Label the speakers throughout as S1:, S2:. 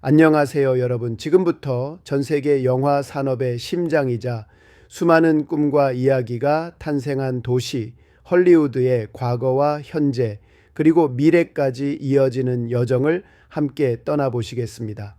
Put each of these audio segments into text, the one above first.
S1: 안녕하세요, 여러분. 지금부터 전 세계 영화 산업의 심장이자 수많은 꿈과 이야기가 탄생한 도시 헐리우드의 과거와 현재 그리고 미래까지 이어지는 여정을 함께 떠나보시겠습니다.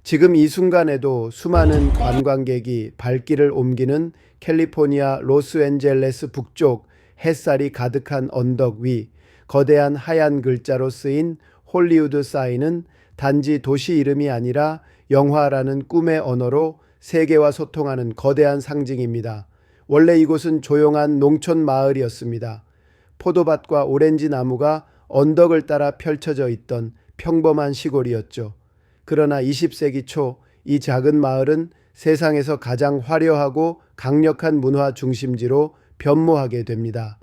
S1: 지금 이 순간에도 수많은 관광객이 발길을 옮기는 캘리포니아 로스앤젤레스 북쪽 햇살이 가득한 언덕 위 거대한 하얀 글자로 쓰인 홀리우드 사인은 단지 도시 이름이 아니라 영화라는 꿈의 언어로 세계와 소통하는 거대한 상징입니다. 원래 이곳은 조용한 농촌 마을이었습니다. 포도밭과 오렌지 나무가 언덕을 따라 펼쳐져 있던 평범한 시골이었죠. 그러나 20세기 초 이 작은 마을은 세상에서 가장 화려하고 강력한 문화 중심지로 변모하게 됩니다.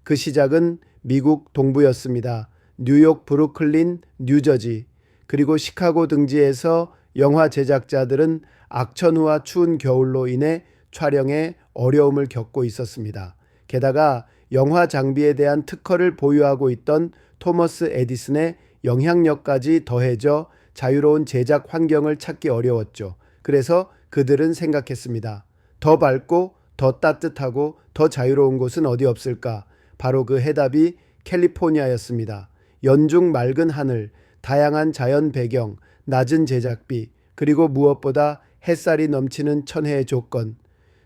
S1: 그 시작은 미국 동부였습니다. 뉴욕, 브루클린, 뉴저지, 그리고 시카고 등지에서 영화 제작자들은 악천후와 추운 겨울로 인해 촬영에 어려움을 겪고 있었습니다. 게다가 영화 장비에 대한 특허를 보유하고 있던 토머스 에디슨의 영향력까지 더해져 자유로운 제작 환경을 찾기 어려웠죠. 그래서 그들은 생각했습니다. 더 밝고 더 따뜻하고 더 자유로운 곳은 어디 없을까? 바로 그 해답이 캘리포니아였습니다. 연중 맑은 하늘, 다양한 자연 배경, 낮은 제작비, 그리고 무엇보다 햇살이 넘치는 천혜의 조건.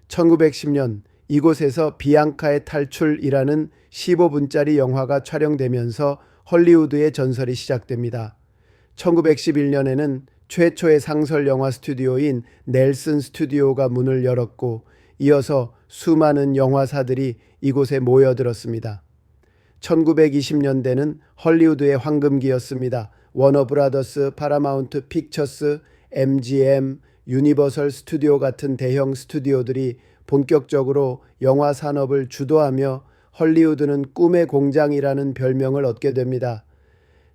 S1: 1910년 이곳에서 비앙카의 탈출이라는 15분짜리 영화가 촬영되면서 헐리우드의 전설이 시작됩니다. 1911년에는 최초의 상설 영화 스튜디오인 넬슨 스튜디오가 문을 열었고 이어서 수많은 영화사들이 이곳에 모여들었습니다. 1920년대는 헐리우드의 황금기였습니다. 워너브라더스, 파라마운트 픽처스, MGM, 유니버설 스튜디오 같은 대형 스튜디오들이 본격적으로 영화 산업을 주도하며 헐리우드는 꿈의 공장이라는 별명을 얻게 됩니다.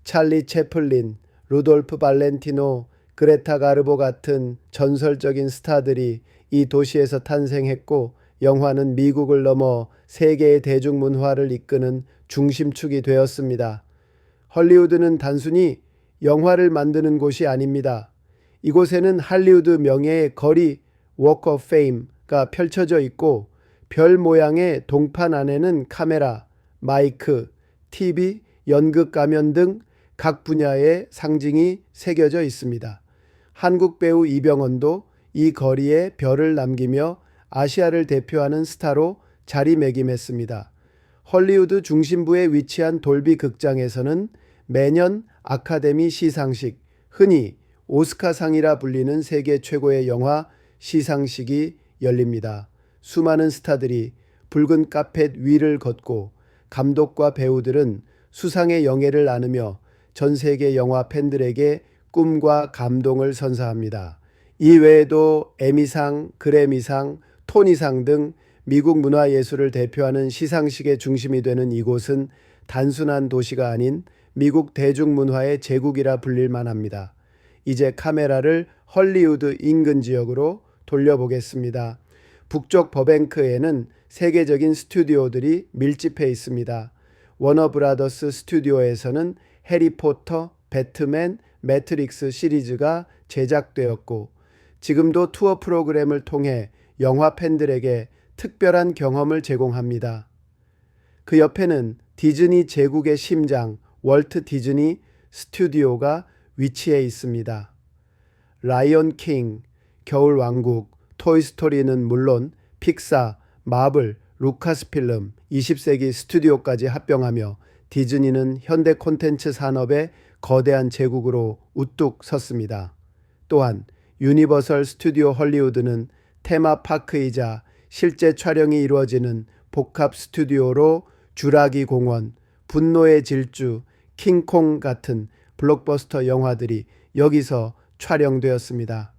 S1: 찰리 채플린, 루돌프 발렌티노, 그레타 가르보 같은 전설적인 스타들이 이 도시에서 탄생했고 영화는 미국을 넘어 세계의 대중문화를 이끄는 중심축이 되었습니다. 헐리우드는 단순히 영화를 만드는 곳이 아닙니다. 이곳에는 할리우드 명예의 거리 워크 오브 페임가 펼쳐져 있고 별 모양의 동판 안에는 카메라, 마이크, TV, 연극 가면 등 각 분야의 상징이 새겨져 있습니다. 한국 배우 이병헌도 이 거리에 별을 남기며 아시아를 대표하는 스타로 자리매김했습니다. 헐리우드 중심부에 위치한 돌비 극장에서는 매년 아카데미 시상식, 흔히 오스카상이라 불리는 세계 최고의 영화 시상식이 열립니다. 수많은 스타들이 붉은 카펫 위를 걷고 감독과 배우들은 수상의 영예를 나누며 전 세계 영화 팬들에게 꿈과 감동을 선사합니다. 이 외에도 에미상, 그래미상, 토니상 등 미국 문화예술을 대표하는 시상식의 중심이 되는 이곳은 단순한 도시가 아닌 미국 대중문화의 제국이라 불릴 만합니다. 이제 카메라를 헐리우드 인근 지역으로 돌려보겠습니다. 북쪽 버뱅크에는 세계적인 스튜디오들이 밀집해 있습니다. 워너브라더스 스튜디오에서는 해리포터, 배트맨, 매트릭스 시리즈가 제작되었고 지금도 투어 프로그램을 통해 영화 팬들에게 특별한 경험을 제공합니다. 그 옆에는 디즈니 제국의 심장 월트 디즈니 스튜디오가 위치해 있습니다. 라이온 킹, 겨울 왕국, 토이스토리는 물론 픽사, 마블, 루카스필름, 20세기 스튜디오까지 합병하며 디즈니는 현대 콘텐츠 산업의 거대한 제국으로 우뚝 섰습니다. 또한 유니버설 스튜디오 헐리우드는 테마파크이자 실제 촬영이 이루어지는 복합 스튜디오로 주라기 공원, 분노의 질주, 킹콩 같은 블록버스터 영화들이 여기서 촬영되었습니다.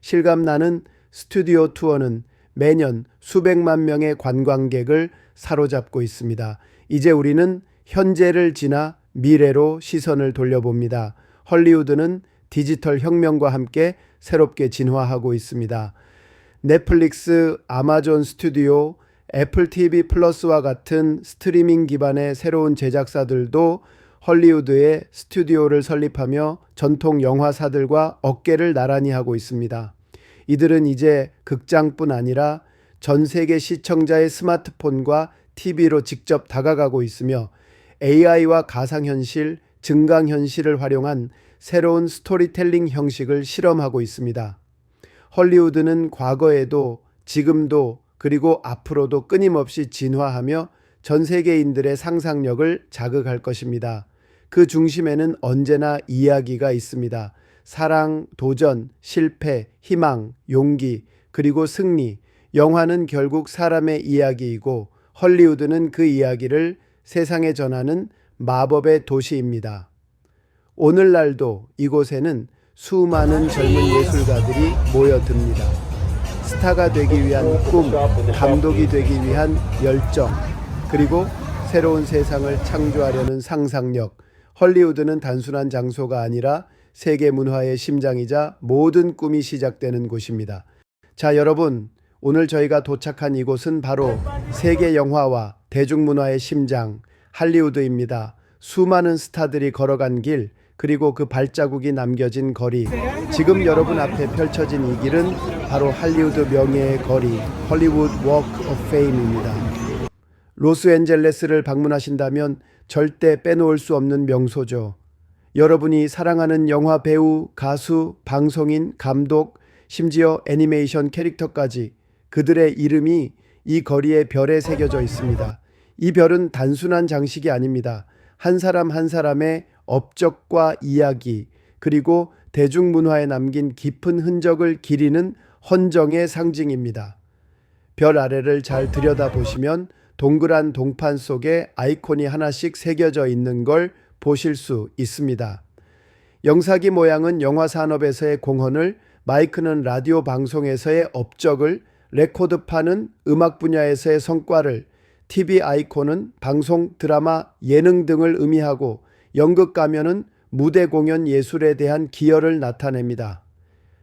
S1: 실감나는 스튜디오 투어는 매년 수백만 명의 관광객을 사로잡고 있습니다. 이제 우리는 현재를 지나 미래로 시선을 돌려봅니다. 헐리우드는 디지털 혁명과 함께 새롭게 진화하고 있습니다. 넷플릭스, 아마존 스튜디오, 애플 TV 플러스와 같은 스트리밍 기반의 새로운 제작사들도 헐리우드에 스튜디오를 설립하며 전통 영화사들과 어깨를 나란히 하고 있습니다. 이들은 이제 극장뿐 아니라 전 세계 시청자의 스마트폰과 TV로 직접 다가가고 있으며 AI와 가상현실, 증강현실을 활용한 새로운 스토리텔링 형식을 실험하고 있습니다. 헐리우드는 과거에도 지금도 그리고 앞으로도 끊임없이 진화하며 전 세계인들의 상상력을 자극할 것입니다. 그 중심에는 언제나 이야기가 있습니다. 사랑, 도전, 실패, 희망, 용기, 그리고 승리. 영화는 결국 사람의 이야기이고 헐리우드는 그 이야기를 세상에 전하는 마법의 도시입니다. 오늘날도 이곳에는 수많은 젊은 예술가들이 모여듭니다. 스타가 되기 위한 꿈, 감독이 되기 위한 열정, 그리고 새로운 세상을 창조하려는 상상력. 헐리우드는 단순한 장소가 아니라 세계 문화의 심장이자 모든 꿈이 시작되는 곳입니다. 자, 여러분, 오늘 저희가 도착한 이곳은 바로 세계 영화와 대중문화의 심장, 할리우드입니다. 수많은 스타들이 걸어간 길, 그리고 그 발자국이 남겨진 거리. 지금 여러분 앞에 펼쳐진 이 길은 바로 할리우드 명예의 거리, 헐리우드 워크 오브 페임입니다. 로스앤젤레스를 방문하신다면 절대 빼놓을 수 없는 명소죠. 여러분이 사랑하는 영화 배우, 가수, 방송인, 감독, 심지어 애니메이션 캐릭터까지 그들의 이름이 이 거리에 별에 새겨져 있습니다. 이 별은 단순한 장식이 아닙니다. 한 사람 한 사람의 업적과 이야기, 그리고 대중문화에 남긴 깊은 흔적을 기리는 헌정의 상징입니다. 별 아래를 잘 들여다보시면 동그란 동판 속에 아이콘이 하나씩 새겨져 있는 걸 보실 수 있습니다. 영사기 모양은 영화 산업에서의 공헌을, 마이크는 라디오 방송에서의 업적을, 레코드판은 음악 분야에서의 성과를, TV 아이콘은 방송, 드라마, 예능 등을 의미하고 연극 가면은 무대 공연 예술에 대한 기여를 나타냅니다.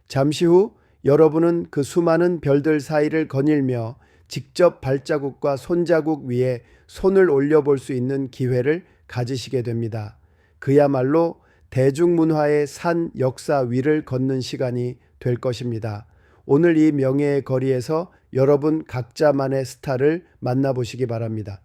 S1: 잠시 후 여러분은 그 수많은 별들 사이를 거닐며 직접 발자국과 손자국 위에 손을 올려볼 수 있는 기회를 가지시게 됩니다. 그야말로 대중문화의 산 역사 위를 걷는 시간이 될 것입니다. 오늘 이 명예의 거리에서 여러분 각자만의 스타를 만나보시기 바랍니다.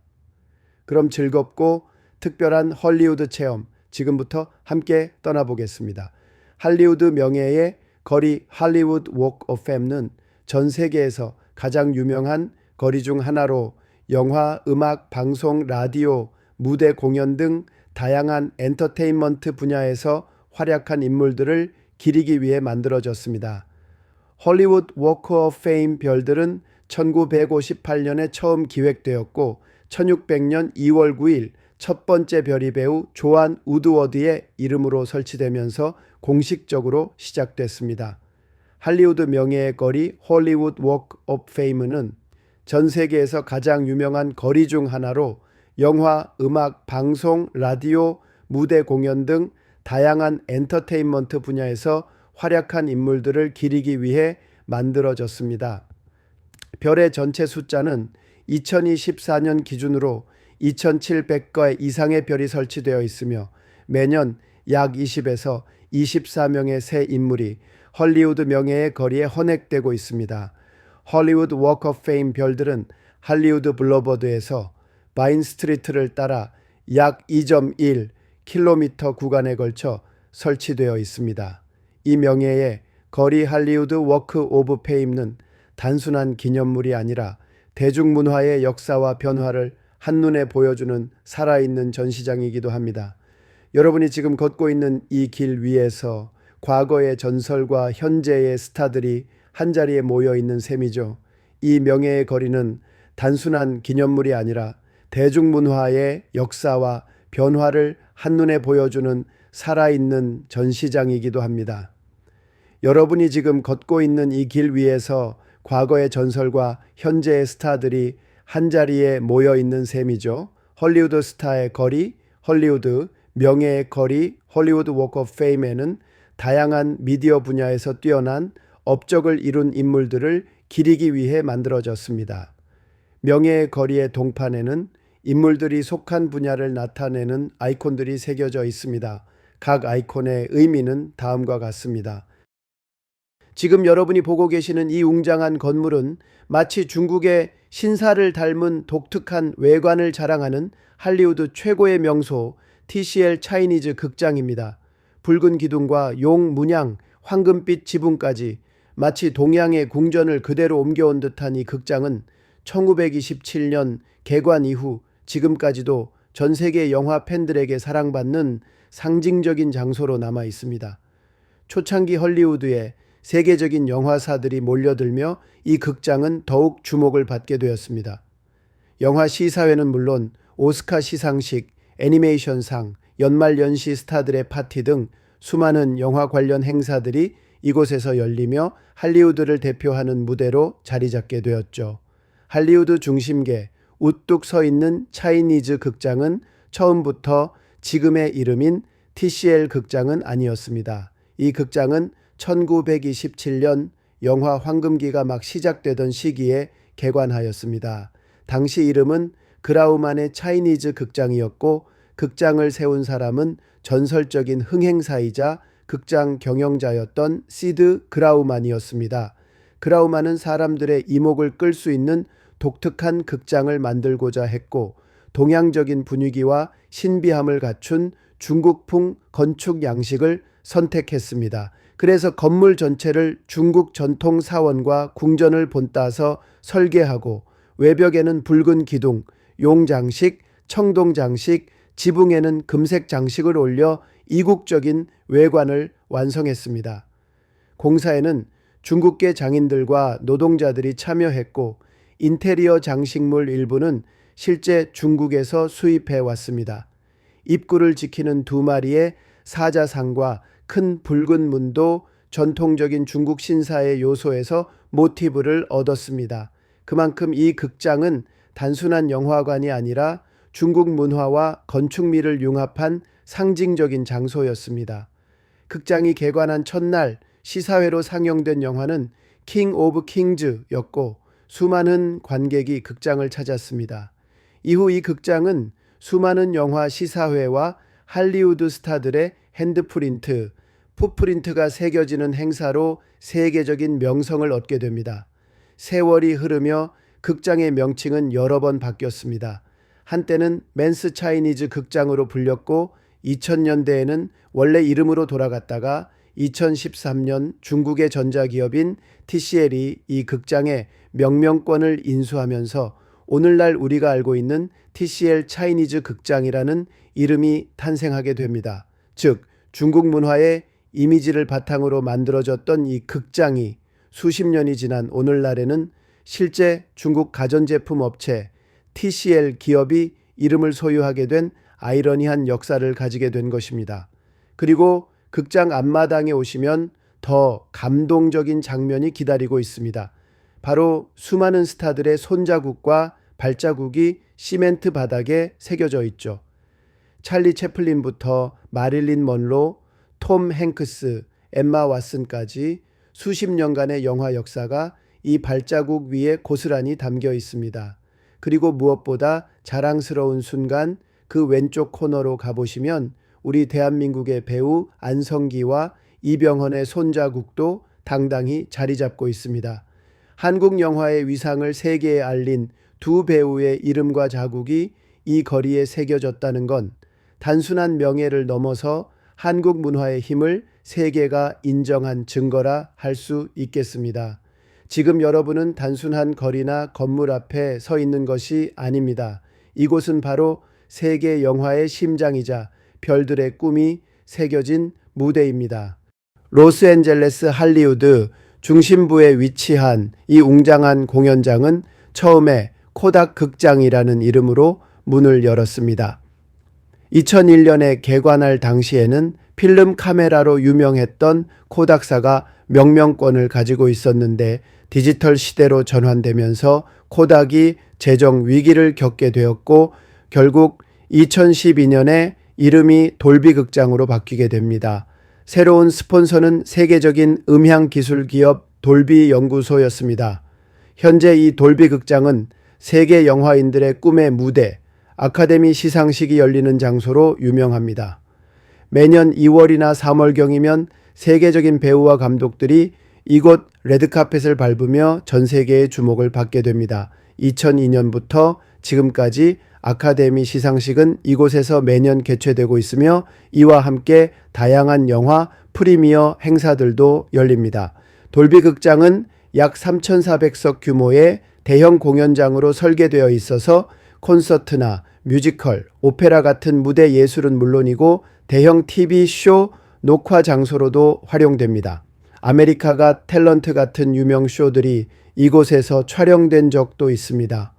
S1: 그럼 즐겁고 특별한 헐리우드 체험 지금부터 함께 떠나보겠습니다. 할리우드 명예의 거리 할리우드 워크 오브 페임은 전 세계에서 가장 유명한 거리 중 하나로 영화, 음악, 방송, 라디오, 무대 공연 등 다양한 엔터테인먼트 분야에서 활약한 인물들을 기리기 위해 만들어졌습니다. 헐리우드 워크 오브 페임 별들은 1958년에 처음 기획되었고 1600년 2월 9일 첫 번째 별이 배우 조안 우드워드의 이름으로 설치되면서 공식적으로 시작됐습니다. 할리우드 명예의 거리 헐리우드 워크 오브 페임은 전 세계에서 가장 유명한 거리 중 하나로 영화, 음악, 방송, 라디오, 무대 공연 등 다양한 엔터테인먼트 분야에서 활약한 인물들을 기리기 위해 만들어졌습니다. 별의 전체 숫자는 2024년 기준으로 2,700개 이상의 별이 설치되어 있으며 매년 약 20에서 24명의 새 인물이 헐리우드 명예의 거리에 헌액되고 있습니다. 헐리우드 워크 오브 페임 별들은 할리우드 블러버드에서 바인 스트리트를 따라 약 2.1km 구간에 걸쳐 설치되어 있습니다. 이 명예의 거리 할리우드 워크 오브 페임은 단순한 기념물이 아니라 대중문화의 역사와 변화를 한눈에 보여주는 살아있는 전시장이기도 합니다. 여러분이 지금 걷고 있는 이 길 위에서 과거의 전설과 현재의 스타들이 한자리에 모여 있는 셈이죠. 이 명예의 거리는 단순한 기념물이 아니라 대중문화의 역사와 변화를 한눈에 보여주는 살아있는 전시장이기도 합니다. 여러분이 지금 걷고 있는 이 길 위에서 과거의 전설과 현재의 스타들이 한자리에 모여 있는 셈이죠. 헐리우드 스타의 거리, 헐리우드 명예의 거리, 헐리우드 워크 오브 페임에는 다양한 미디어 분야에서 뛰어난 업적을 이룬 인물들을 기리기 위해 만들어졌습니다. 명예의 거리의 동판에는 인물들이 속한 분야를 나타내는 아이콘들이 새겨져 있습니다. 각 아이콘의 의미는 다음과 같습니다. 지금 여러분이 보고 계시는 이 웅장한 건물은 마치 중국의 신사를 닮은 독특한 외관을 자랑하는 할리우드 최고의 명소 TCL 차이니즈 극장입니다. 붉은 기둥과 용 문양, 황금빛 지붕까지 마치 동양의 궁전을 그대로 옮겨온 듯한 이 극장은 1927년 개관 이후 지금까지도 전 세계 영화 팬들에게 사랑받는 상징적인 장소로 남아 있습니다. 초창기 헐리우드에 세계적인 영화사들이 몰려들며 이 극장은 더욱 주목을 받게 되었습니다. 영화 시사회는 물론 오스카 시상식, 애니메이션상, 연말연시 스타들의 파티 등 수많은 영화 관련 행사들이 이곳에서 열리며 할리우드를 대표하는 무대로 자리 잡게 되었죠. 할리우드 중심계 우뚝 서 있는 차이니즈 극장은 처음부터 지금의 이름인 TCL 극장은 아니었습니다. 이 극장은 1927년 영화 황금기가 막 시작되던 시기에 개관하였습니다. 당시 이름은 그라우만의 차이니즈 극장이었고 극장을 세운 사람은 전설적인 흥행사이자 극장 경영자였던 시드 그라우만이었습니다. 그라우만은 사람들의 이목을 끌 수 있는 독특한 극장을 만들고자 했고 동양적인 분위기와 신비함을 갖춘 중국풍 건축 양식을 선택했습니다. 그래서 건물 전체를 중국 전통 사원과 궁전을 본따서 설계하고 외벽에는 붉은 기둥, 용 장식, 청동 장식, 지붕에는 금색 장식을 올려 이국적인 외관을 완성했습니다. 공사에는 중국계 장인들과 노동자들이 참여했고 인테리어 장식물 일부는 실제 중국에서 수입해 왔습니다. 입구를 지키는 두 마리의 사자상과 큰 붉은 문도 전통적인 중국 신사의 요소에서 모티브를 얻었습니다. 그만큼 이 극장은 단순한 영화관이 아니라 중국 문화와 건축미를 융합한 상징적인 장소였습니다. 극장이 개관한 첫날 시사회로 상영된 영화는 킹 오브 킹즈였고 수많은 관객이 극장을 찾았습니다. 이후 이 극장은 수많은 영화 시사회와 할리우드 스타들의 핸드프린트, 풋프린트가 새겨지는 행사로 세계적인 명성을 얻게 됩니다. 세월이 흐르며 극장의 명칭은 여러 번 바뀌었습니다. 한때는 맨스 차이니즈 극장으로 불렸고 2000년대에는 원래 이름으로 돌아갔다가 2013년 중국의 전자기업인 TCL이 이 극장의 명명권을 인수하면서 오늘날 우리가 알고 있는 TCL 차이니즈 극장이라는 이름이 탄생하게 됩니다. 즉 중국 문화의 이미지를 바탕으로 만들어졌던 이 극장이 수십 년이 지난 오늘날에는 실제 중국 가전제품 업체 TCL 기업이 이름을 소유하게 된 아이러니한 역사를 가지게 된 것입니다. 그리고 극장 앞마당에 오시면 더 감동적인 장면이 기다리고 있습니다. 바로 수많은 스타들의 손자국과 발자국이 시멘트 바닥에 새겨져 있죠. 찰리 채플린부터 마릴린 먼로, 톰 행크스, 엠마 왓슨까지 수십 년간의 영화 역사가 이 발자국 위에 고스란히 담겨 있습니다. 그리고 무엇보다 자랑스러운 순간 그 왼쪽 코너로 가보시면 우리 대한민국의 배우 안성기와 이병헌의 손자국도 당당히 자리 잡고 있습니다. 한국 영화의 위상을 세계에 알린 두 배우의 이름과 자국이 이 거리에 새겨졌다는 건 단순한 명예를 넘어서 한국 문화의 힘을 세계가 인정한 증거라 할 수 있겠습니다. 지금 여러분은 단순한 거리나 건물 앞에 서 있는 것이 아닙니다. 이곳은 바로 세계 영화의 심장이자 별들의 꿈이 새겨진 무대입니다. 로스앤젤레스 할리우드 중심부에 위치한 이 웅장한 공연장은 처음에 코닥 극장이라는 이름으로 문을 열었습니다. 2001년에 개관할 당시에는 필름 카메라로 유명했던 코닥사가 명명권을 가지고 있었는데 디지털 시대로 전환되면서 코닥이 재정 위기를 겪게 되었고 결국 2012년에 이름이 돌비 극장으로 바뀌게 됩니다. 새로운 스폰서는 세계적인 음향 기술 기업 돌비 연구소였습니다. 현재 이 돌비 극장은 세계 영화인들의 꿈의 무대, 아카데미 시상식이 열리는 장소로 유명합니다. 매년 2월이나 3월경이면 세계적인 배우와 감독들이 이곳 레드카펫을 밟으며 전 세계의 주목을 받게 됩니다. 2002년부터 지금까지 아카데미 시상식은 이곳에서 매년 개최되고 있으며 이와 함께 다양한 영화 프리미어 행사들도 열립니다. 돌비 극장은 약 3,400석 규모의 대형 공연장으로 설계되어 있어서 콘서트나 뮤지컬, 오페라 같은 무대 예술은 물론이고 대형 TV 쇼 녹화 장소로도 활용됩니다. 아메리카가 탤런트 같은 유명 쇼들이 이곳에서 촬영된 적도 있습니다.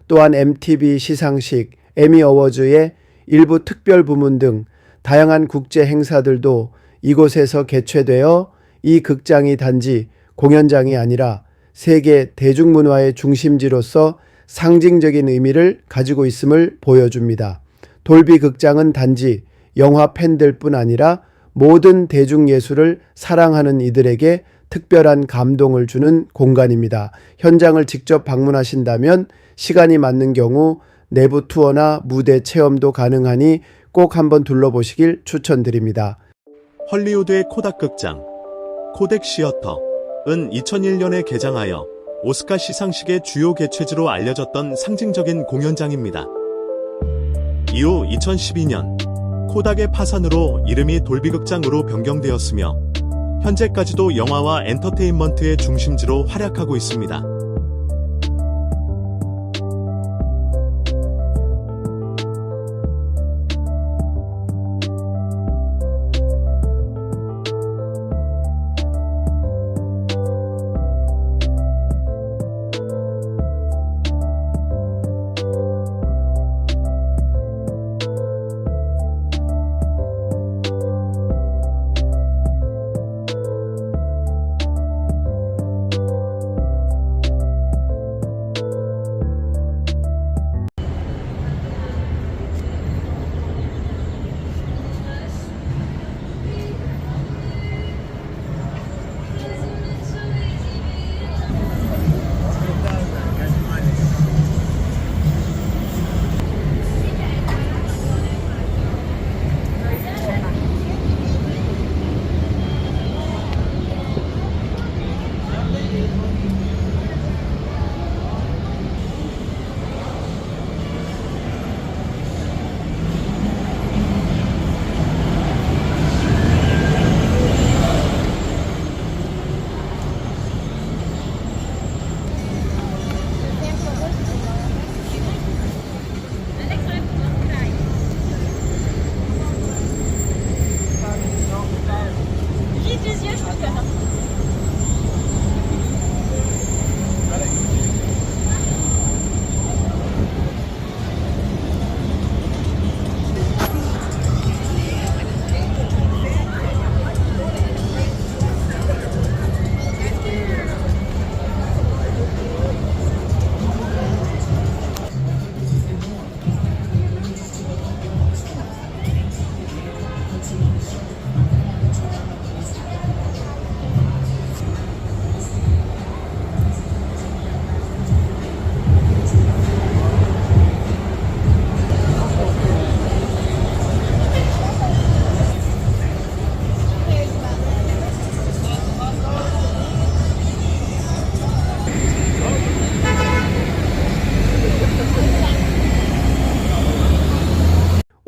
S1: 또한 MTV 시상식, 에미 어워즈의 일부 특별 부문 등 다양한 국제 행사들도 이곳에서 개최되어 이 극장이 단지 공연장이 아니라 세계 대중문화의 중심지로서 상징적인 의미를 가지고 있음을 보여줍니다. 돌비 극장은 단지 영화 팬들뿐 아니라 모든 대중예술을 사랑하는 이들에게 특별한 감동을 주는 공간입니다. 현장을 직접 방문하신다면 시간이 맞는 경우 내부 투어나 무대 체험도 가능하니 꼭 한번 둘러보시길 추천드립니다.
S2: 헐리우드의 코닥 극장, 코덱 시어터은 2001년에 개장하여 오스카 시상식의 주요 개최지로 알려졌던 상징적인 공연장입니다. 이후 2012년 코닥의 파산으로 이름이 돌비극장으로 변경되었으며 현재까지도 영화와 엔터테인먼트의 중심지로 활약하고 있습니다.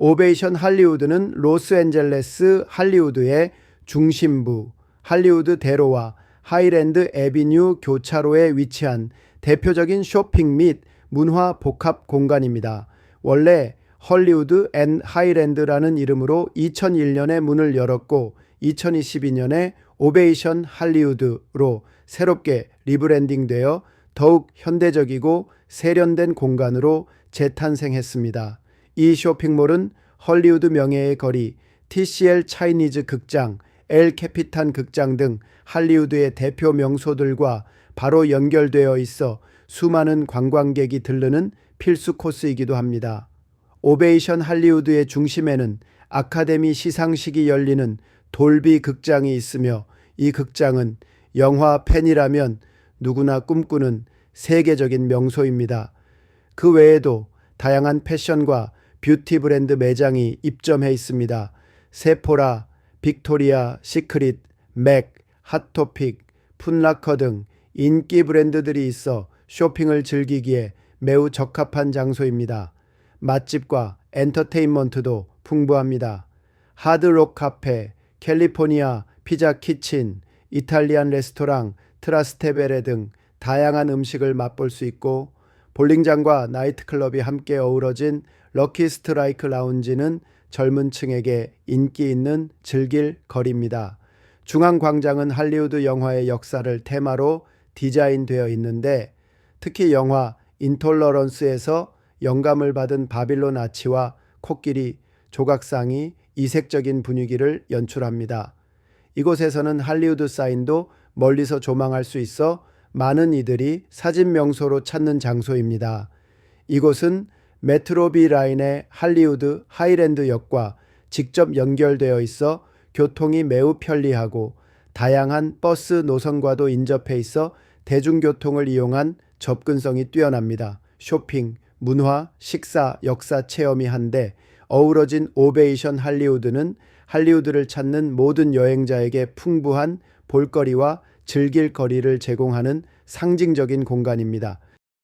S1: 오베이션 할리우드는 로스앤젤레스 할리우드의 중심부, 할리우드 대로와 하이랜드 애비뉴 교차로에 위치한 대표적인 쇼핑 및 문화 복합 공간입니다. 원래 헐리우드 앤 하이랜드라는 이름으로 2001년에 문을 열었고 2022년에 오베이션 할리우드로 새롭게 리브랜딩되어 더욱 현대적이고 세련된 공간으로 재탄생했습니다. 이 쇼핑몰은 헐리우드 명예의 거리, TCL 차이니즈 극장, 엘 캐피탄 극장 등 할리우드의 대표 명소들과 바로 연결되어 있어 수많은 관광객이 들르는 필수 코스이기도 합니다. 오베이션 할리우드의 중심에는 아카데미 시상식이 열리는 돌비 극장이 있으며 이 극장은 영화 팬이라면 누구나 꿈꾸는 세계적인 명소입니다. 그 외에도 다양한 패션과 뷰티 브랜드 매장이 입점해 있습니다. 세포라, 빅토리아 시크릿, 맥, 핫토픽, 풋라커 등 인기 브랜드들이 있어 쇼핑을 즐기기에 매우 적합한 장소입니다. 맛집과 엔터테인먼트도 풍부합니다. 하드록 카페, 캘리포니아 피자 키친, 이탈리안 레스토랑, 트라스테베레 등 다양한 음식을 맛볼 수 있고, 볼링장과 나이트클럽이 함께 어우러진 럭키 스트라이크 라운지는 젊은 층에게 인기 있는 즐길 거리입니다. 중앙광장은 할리우드 영화의 역사를 테마로 디자인되어 있는데, 특히 영화 인톨러런스에서 영감을 받은 바빌론 아치와 코끼리, 조각상이 이색적인 분위기를 연출합니다. 이곳에서는 할리우드 사인도 멀리서 조망할 수 있어 많은 이들이 사진 명소로 찾는 장소입니다. 이곳은 메트로비 라인의 할리우드 하이랜드 역과 직접 연결되어 있어 교통이 매우 편리하고, 다양한 버스 노선과도 인접해 있어 대중교통을 이용한 접근성이 뛰어납니다. 쇼핑, 문화, 식사, 역사 체험이 한데 어우러진 오베이션 할리우드는 할리우드를 찾는 모든 여행자에게 풍부한 볼거리와 즐길 거리를 제공하는 상징적인 공간입니다.